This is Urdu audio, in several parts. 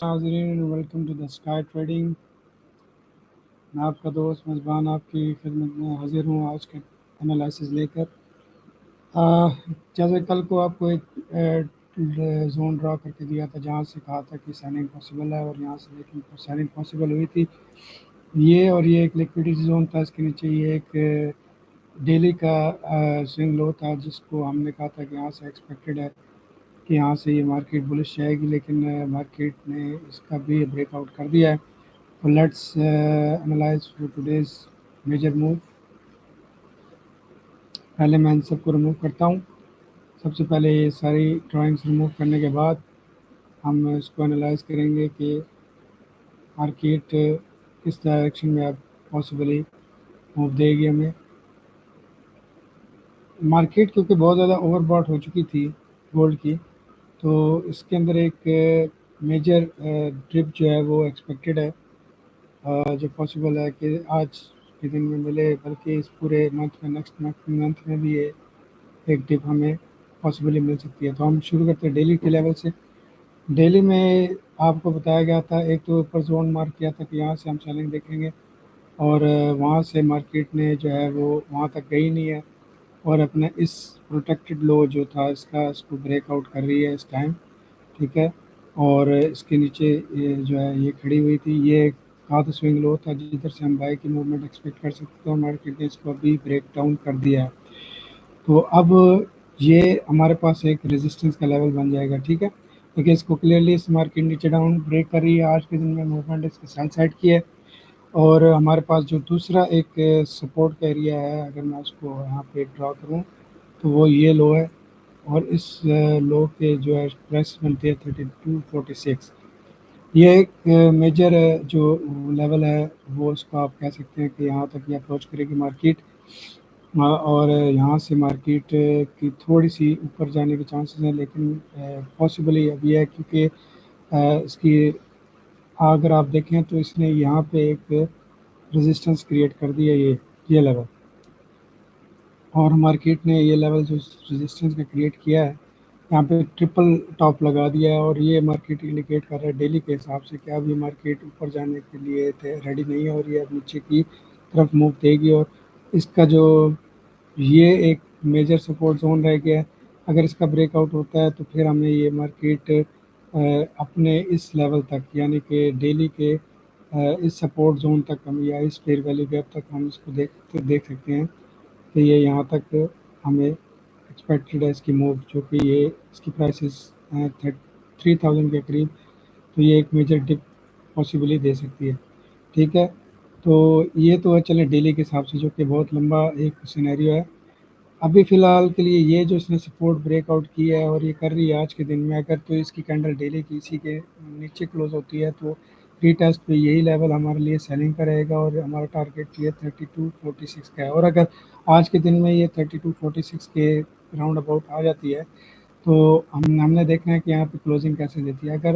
ناظرین welcome to the Sky Trading. میں آپ کا دوست مصباح آپ کی خدمت میں حاضر ہوں آج کے انالائسز لے کر. جیسے کل کو آپ کو ایک زون ڈرا کر کے دیا تھا جہاں سے کہا تھا کہ سیلنگ پاسبل ہے، اور یہاں سے لیکن سیلنگ پاسبل ہوئی تھی یہ ایک لیکویڈیٹی زون تھا. اس کے نیچے یہ ایک ڈیلی کا سوئنگ لو تھا جس کو ہم نے کہا تھا کہ یہاں سے ایکسپیکٹڈ ہے کہ یہاں سے یہ مارکیٹ بلش جائے گی، لیکن مارکیٹ نے اس کا بھی بریک آؤٹ کر دیا ہے. تو let's analyse for today's major move. پہلے میں ان سب کو ریموو کرتا ہوں. سب سے پہلے یہ ساری ڈرائنگس ریموو کرنے کے بعد ہم اس کو انالائز کریں گے کہ مارکیٹ کس ڈائریکشن میں اب پاسبلی موو دے گی ہمیں. مارکیٹ کیونکہ بہت زیادہ اوور باٹ ہو چکی تھی گولڈ کی، تو اس کے اندر ایک میجر ڈرپ جو ہے وہ ایکسپیکٹڈ ہے، جو پاسبل ہے کہ آج کے دن میں ملے، بلکہ اس پورے منتھ میں نیکسٹ منتھ میں بھی یہ ایک ڈپ ہمیں پاسبلی مل سکتی ہے. تو ہم شروع کرتے ہیں ڈیلی کے لیول سے. ڈیلی میں آپ کو بتایا گیا تھا، ایک تو اوپر زون مارک کیا تھا کہ یہاں سے ہم سیلنگ دیکھیں گے، اور وہاں سے مارکیٹ نے جو ہے وہ وہاں تک گئی نہیں ہے، اور اپنا اس پروٹیکٹڈ لو جو تھا اس کو بریک آؤٹ کر رہی ہے اس ٹائم. ٹھیک ہے، اور اس کے نیچے یہ جو ہے یہ کھڑی ہوئی تھی. یہ ایک ہاتھ سوئنگ لو تھا جدھر سے ہم بائی کی موومنٹ ایکسپیکٹ کر سکتے تھے، اور مارکیٹ نے اس کو ابھی بریک ڈاؤن کر دیا ہے. تو اب یہ ہمارے پاس ایک ریزسٹنس کا لیول بن جائے گا. ٹھیک ہے، کیونکہ اس کو کلیئرلی اس مارکیٹ نیچے ڈاؤن بریک کر رہی ہے. آج کے دن میں موومنٹ اس کے سیل سائڈ کی ہے، اور ہمارے پاس جو دوسرا ایک سپورٹ کا ایریا ہے، اگر میں اس کو یہاں پہ ڈرا کروں تو وہ یہ لو ہے، اور اس لو کے جو ہے پریس بنتی ہے 3246. یہ ایک میجر جو لیول ہے وہ اس کو آپ کہہ سکتے ہیں کہ یہاں تک یہ اپروچ کرے گی مارکیٹ، اور یہاں سے مارکیٹ کی تھوڑی سی اوپر جانے کے چانسز ہیں، لیکن پاسبلی اب یہ ہے کیونکہ اس کی اگر آپ دیکھیں تو اس نے یہاں پہ ایک ریزسٹنس کریٹ کر دی ہے، یہ لیول، اور مارکیٹ نے یہ لیول جو ریزسٹنس کا کریٹ کیا ہے یہاں پہ ٹرپل ٹاپ لگا دیا ہے. اور یہ مارکیٹ انڈیکیٹ کر رہا ہے ڈیلی کے حساب سے کہ اب یہ مارکیٹ اوپر جانے کے لیے ریڈی نہیں ہے، اور یہ اب نیچے کی طرف موو دے گی. اور اس کا جو یہ ایک میجر سپورٹ زون رہ گیا ہے، اگر اس کا بریک آؤٹ ہوتا ہے تو پھر ہمیں یہ مارکیٹ اپنے اس لیول تک، یعنی کہ ڈیلی کے اس سپورٹ زون تک ہم، یا اس فیئر ویلیو گیپ تک ہم اس کو دیکھ سکتے ہیں کہ یہ یہاں تک ہمیں ایکسپیکٹڈ ہے اس کی موو، جو کہ یہ اس کی پرائسز 3000 کے قریب. تو یہ ایک میجر ڈپ پاسبلی دے سکتی ہے. ٹھیک ہے، تو یہ تو ہے چلیں ڈیلی کے حساب سے، جو کہ بہت لمبا ایک سینیریو ہے. ابھی فی الحال کے لیے یہ جو اس نے سپورٹ بریک آؤٹ کی ہے اور یہ کر رہی ہے آج کے دن میں، اگر تو اس کی کینڈل ڈیلی کی اسی کے نیچے کلوز ہوتی ہے تو ری ٹیسٹ پہ یہی لیول ہمارے لیے سیلنگ کا رہے گا، اور ہمارا ٹارگیٹ یہ 3246 کا ہے. اور اگر آج کے دن میں یہ 3246 کے راؤنڈ اباؤٹ آ جاتی ہے تو ہم نے دیکھنا ہے کہ یہاں پہ کلوزنگ کیسے دیتی ہے. اگر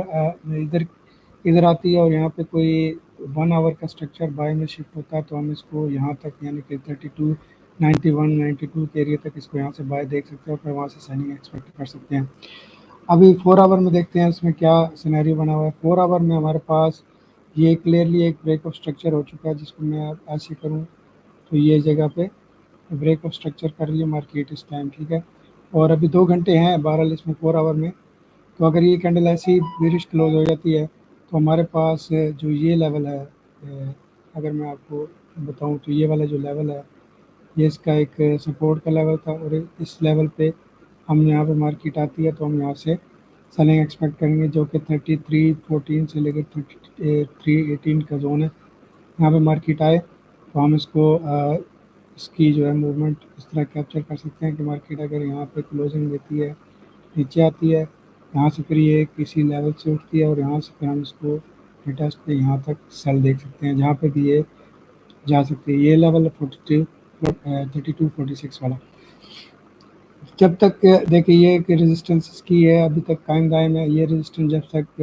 ادھر آتی ہے اور یہاں پہ کوئی 1 آور کا اسٹرکچر بائی میں شفٹ ہوتا ہے تو ہم اس کو یہاں تک، یعنی کہ 3291 92 کے ایریا تک اس کو یہاں سے بائی دیکھ سکتے ہیں، اور پھر وہاں سے سیلنگ ایکسپیکٹ کر سکتے ہیں. ابھی 4 آور میں دیکھتے ہیں اس میں کیا سینیریو بنا ہوا ہے. 4 آور میں ہمارے پاس یہ کلیئرلی ایک بریک آف اسٹرکچر ہو چکا ہے، جس کو میں ایسے کروں تو یہ جگہ پہ بریک آف اسٹرکچر کر رہی ہے مارکیٹ اس ٹائم. ٹھیک ہے، اور ابھی 2 گھنٹے ہیں بہرحال اس میں 4 آور میں. تو اگر یہ کینڈل ایسی بیرش کلوز ہو جاتی ہے تو ہمارے پاس جو یہ لیول ہے، اگر میں آپ کو بتاؤں تو یہ والا جو لیول ہے یہ اس کا ایک سپورٹ کا لیول تھا، اور اس لیول پہ ہم یہاں پہ مارکیٹ آتی ہے تو ہم یہاں سے سیلنگ ایکسپیکٹ کریں گے، جو کہ 3314 سے لے کر 3318 کا زون ہے. یہاں پہ مارکیٹ آئے تو ہم اس کو اس کی جو ہے موومنٹ اس طرح کیپچر کر سکتے ہیں کہ مارکیٹ اگر یہاں پہ کلوزنگ دیتی ہے، نیچے آتی ہے، یہاں سے پھر یہ کسی لیول سے اٹھتی ہے، اور یہاں سے پھر ہم اس کو ٹیسٹ پہ یہاں تک سیل دیکھ سکتے ہیں، جہاں پہ بھی یہ جا سکتی ہے. یہ لیول 3246 والا. جب تک دیکھیں یہ کہ ریزسٹنس کی ہے ابھی تک قائم دائم ہے. یہ ریزسٹنس جب تک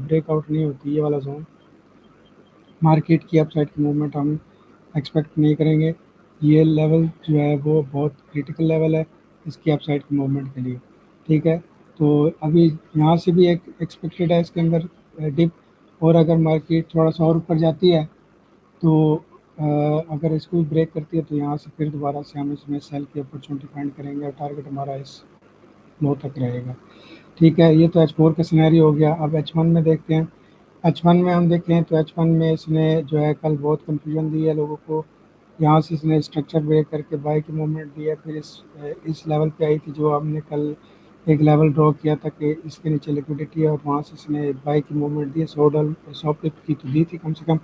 بریک آؤٹ نہیں ہوتی، یہ والا زون، مارکیٹ کی اپ سائڈ کی موومنٹ ہم ایکسپیکٹ نہیں کریں گے. یہ لیول جو ہے وہ بہت کریٹیکل لیول ہے اس کی اپ سائڈ کی موومنٹ کے لیے. ٹھیک ہے، تو ابھی یہاں سے بھی ایک ایکسپیکٹڈ ہے اس کے اندر ڈپ، اور اگر مارکیٹ تھوڑا سا اور اوپر جاتی ہے تو اگر اس کو بریک کرتی ہے تو یہاں سے پھر دوبارہ سے ہم اس میں سیل کی اپرچونیٹی فائنڈ کریں گے، اور ٹارگیٹ ہمارا اس لو تک رہے گا. ٹھیک ہے، یہ تو H4 کا سینیریو ہو گیا. اب H1 میں دیکھتے ہیں. H1 میں ہم دیکھتے ہیں تو H1 میں اس نے جو ہے کل بہت کنفیوژن دی ہے لوگوں کو. یہاں سے اس نے اسٹرکچر بریک کر کے بائی کی موومنٹ دی ہے، پھر اس لیول پہ آئی تھی جو ہم نے کل ایک لیول ڈرا کیا تھا کہ اس کے نیچے لیکوڈیٹی ہے، اور وہاں سے اس نے بائی کی موومنٹ دی ہے. 100 پپ کی تو دی تھی، کم سے کم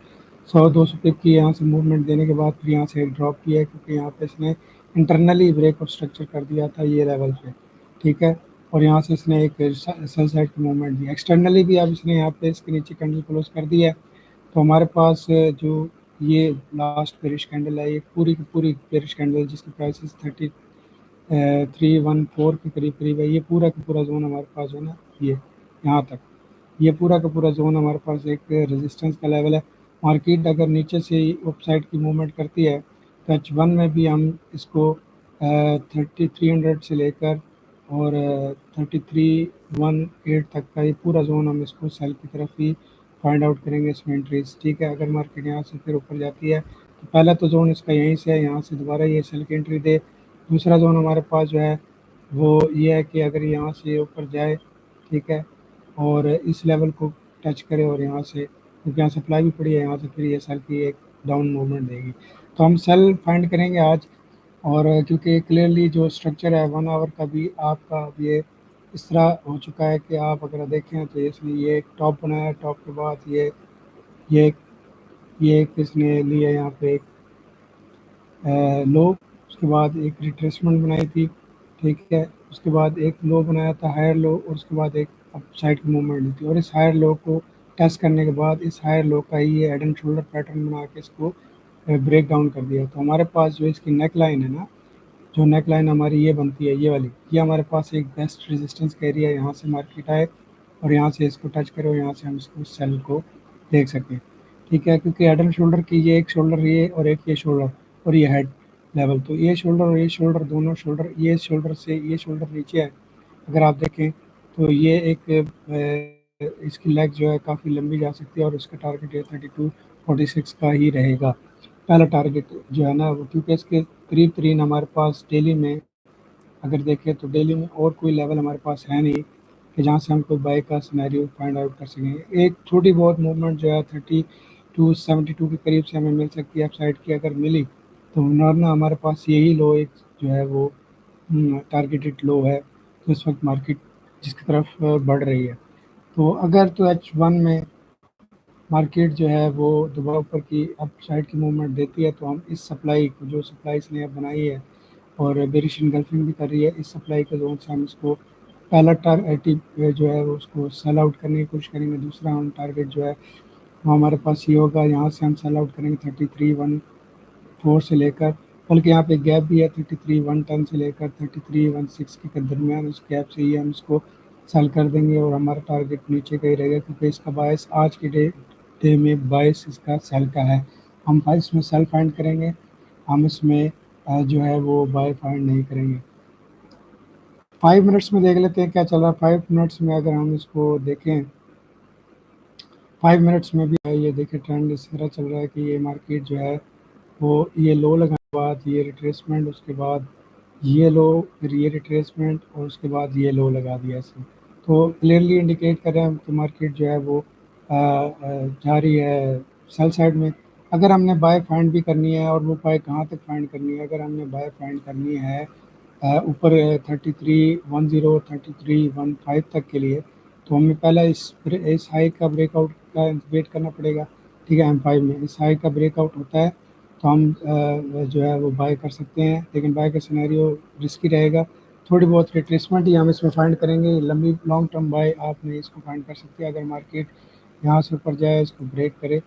200 پپ کی یہاں سے موومنٹ دینے کے بعد پھر یہاں سے ایک ڈراپ کیا ہے، کیونکہ یہاں پہ اس نے انٹرنلی بریک آؤٹ اسٹرکچر کر دیا تھا یہ لیول پہ. ٹھیک ہے، اور یہاں سے اس نے ایک سیل سائڈ کی موومنٹ دی ایکسٹرنلی بھی. اب اس نے یہاں پہ اس کے نیچے کینڈل کلوز کر دی ہے، تو ہمارے پاس جو یہ لاسٹ پیرش کینڈل ہے، یہ پوری کی پوری پیرش کینڈل جس کی پرائسز 3314 کے قریب قریب ہے. یہ پورا کا پورا زون ہمارے پاس جو ہے نا، یہ یہاں تک یہ پورا کا پورا زون ہمارے پاس ایک ریزسٹنس کا لیول ہے. مارکیٹ اگر نیچے سے اپ سائڈ کی موومنٹ کرتی ہے تو H1 میں بھی ہم اس کو 3300 سے لے کر اور 3318 تک کا یہ پورا زون ہم اس کو سیل کی طرف ہی فائنڈ آؤٹ کریں گے اس میں انٹریز. ٹھیک ہے، اگر مارکیٹ یہاں سے پھر اوپر جاتی ہے تو پہلا تو زون اس کا یہیں سے ہے، یہاں سے دوبارہ یہ سیل کی انٹری دے. دوسرا زون ہمارے پاس جو ہے وہ یہ ہے کہ اگر یہاں سے اوپر جائے، ٹھیک ہے، اور اس لیول کو ٹچ کرے اور یہاں سے، کیونکہ یہاں سپلائی بھی پڑی ہے، یہاں سے پھر یہ سیل کی ایک ڈاؤن موومنٹ دے گی. تو ہم سیل فائنڈ کریں گے آج. اور کیونکہ کلیئرلی جو اسٹرکچر ہے 1 آور کا بھی آپ کا اب یہ اس طرح ہو چکا ہے کہ آپ اگر دیکھیں تو اس نے یہ ایک ٹاپ بنایا، ٹاپ کے بعد یہ یہ ایک اس نے لیا یہاں پہ ایک لو، اس کے بعد ایک ریٹریسمنٹ بنائی تھی. ٹھیک ہے، اس کے بعد ایک لو بنایا تھا ہائر لو، اور اس کے بعد ایک اپ سائڈ کی موومنٹ لی تھی. اور اس ہائر لو کو ٹیسٹ کرنے کے بعد اس ہائر لو کا ہی یہ ہیڈ اینڈ شولڈر پیٹرن بنا کے اس کو بریک ڈاؤن کر دیا. تو ہمارے پاس جو اس کی نیک لائن ہے نا، جو نیک لائن ہماری یہ بنتی ہے یہ والی، یہ ہمارے پاس ایک بیسٹ ریزسٹنس کا ایریا ہے. یہاں سے مارکیٹ آئے اور یہاں سے اس کو ٹچ کرے اور یہاں سے ہم اس کو سیل کو دیکھ سکیں. ٹھیک ہے، کیونکہ ہیڈ اینڈ شولڈر کی یہ ایک شولڈر یہ اور ایک یہ شولڈر اور یہ ہیڈ لیول، تو یہ شولڈر اور یہ شولڈر دونوں شولڈر، یہ شولڈر سے یہ شولڈر نیچے ہے اگر آپ دیکھیں تو یہ ایک اس کی لیگ جو ہے کافی لمبی جا سکتی ہے، اور اس کا ٹارگیٹ یہ 3246 کا ہی رہے گا پہلا ٹارگیٹ جو ہے نا وہ. کیونکہ اس کے قریب ترین ہمارے پاس ڈیلی میں اگر دیکھیں تو ڈیلی میں اور کوئی لیول ہمارے پاس ہے نہیں کہ جہاں سے ہم کوئی بائی کا سینیریو فائنڈ آؤٹ کر سکیں. ایک چھوٹی بہت موومنٹ جو ہے 3272 کے قریب سے ہمیں مل سکتی ہے اپ سائڈ کی. اگر ملی تو ورنہ ہمارے پاس یہی لو ایک جو ہے وہ ٹارگیٹڈ لو ہے. تو اس وقت مارکیٹ جس کی طرف بڑھ رہی ہے، تو اگر تو H1 میں مارکیٹ جو ہے وہ دوبارہ اوپر کی اپ سائڈ کی موومنٹ دیتی ہے تو ہم اس سپلائی کو، جو سپلائی اس نے اب بنائی ہے اور بیرش انگلفنگ بھی کر رہی ہے، اس سپلائی کے زون سے ہم اس کو پہلا ٹارگیٹ جو ہے وہ اس کو سیل آؤٹ کرنے کی کوشش کریں گے. دوسرا ہم ٹارگیٹ جو ہے وہ ہمارے پاس یہ ہوگا، یہاں سے ہم سیل آؤٹ کریں گے 3314 سے لے کر، بلکہ یہاں پہ گیپ بھی ہے 3310 سے لے کر 3316 کے درمیان. اس گیپ سے ہی ہم اس کو سیل کر دیں گے اور ہمارا ٹارگیٹ نیچے کا ہی رہے گا، کیونکہ اس کا باعث آج کے ڈے میں باعث اس کا سیل کا ہے. ہم باعث میں سیل فائنڈ کریں گے، ہم اس میں جو ہے وہ بائی فائنڈ نہیں کریں گے. 5 منٹس میں دیکھ لیتے ہیں کیا چل رہا ہے. 5 منٹس میں اگر ہم اس کو دیکھیں، 5 منٹس میں بھی یہ دیکھیں ٹرینڈ اس طرح چل رہا ہے کہ یہ مارکیٹ جو ہے وہ یہ لو لگانے کے بعد یہ ریٹریسمنٹ، اس کے بعد یہ لو، پھر یہ ریٹریسمنٹ، اور اس کے بعد یہ لو لگا دیا اس نے. تو کلیئرلی انڈیکیٹ کر رہے ہیں کہ مارکیٹ جو ہے وہ جا رہی ہے سیل سائڈ میں. اگر ہم نے بائی فائنڈ بھی کرنی ہے، اور وہ بائی کہاں تک فائنڈ کرنی ہے، اگر ہم نے بائی فائنڈ کرنی ہے اوپر 3310 3315 تک کے لیے، تو ہمیں پہلا اس ہائی کا بریک آؤٹ کا ویٹ کرنا پڑے گا. ٹھیک ہے، M5 میں اس ہائی کا بریک آؤٹ ہوتا ہے تو ہم جو ہے وہ بائی کر سکتے ہیں، لیکن بائی کا سینیریو رسکی رہے گا. تھوڑی بہت ریٹریسمنٹ ہی ہم اس میں فائنڈ کریں گے. لمبی لانگ ٹرم بائی آپ نے اس کو فائنڈ کر سکتے ہیں اگر مارکیٹ یہاں سے اوپر جائے، اس کو بریک کرے،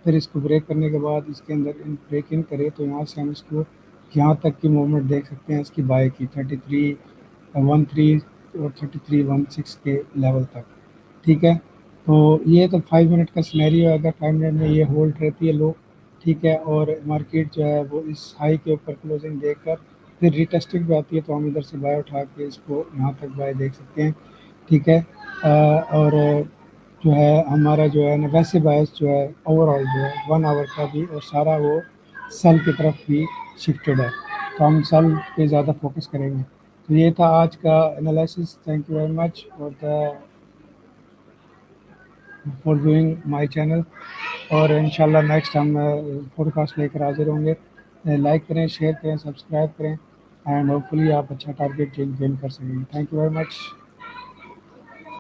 پھر اس کو بریک کرنے کے بعد اس کے اندر بریک ان کرے، تو یہاں سے ہم اس کو یہاں تک کی موومنٹ دیکھ سکتے ہیں اس کی بائی کی 3313 اور 3316 کے لیول تک. ٹھیک ہے، تو یہ تو 5 منٹ کا سینیریو ہے. اگر 5 منٹ میں یہ ہولڈ رہتی ہے لو، ٹھیک ہے، اور مارکیٹ جو ہے وہ اس ہائی کے اوپر کلوزنگ دیکھ کر پھر ریٹیسٹنگ پہ آتی ہے تو ہم ادھر سے بائی اٹھا کے اس کو یہاں تک بائی دیکھ سکتے ہیں. ٹھیک ہے، اور جو ہے ہمارا جو ہے نا ویسے باعث جو ہے اوور آل جو ہے 1 آور کا بھی اور سارا وہ سیل کی طرف بھی شفٹیڈ ہے، تو ہم سیل پہ زیادہ فوکس کریں گے۔ تو یہ تھا آج کا analysis, thank you very much for viewing my channel, اور انشاءاللہ نیکسٹ ہم پوڈ کاسٹ لے کر حاضر ہوں گے۔ لائک کریں، شیئر کریں، سبسکرائب کریں، اینڈ ہوپ فلی آپ اچھا ٹارگیٹ گین کر سکیں گے۔ Thank you very much.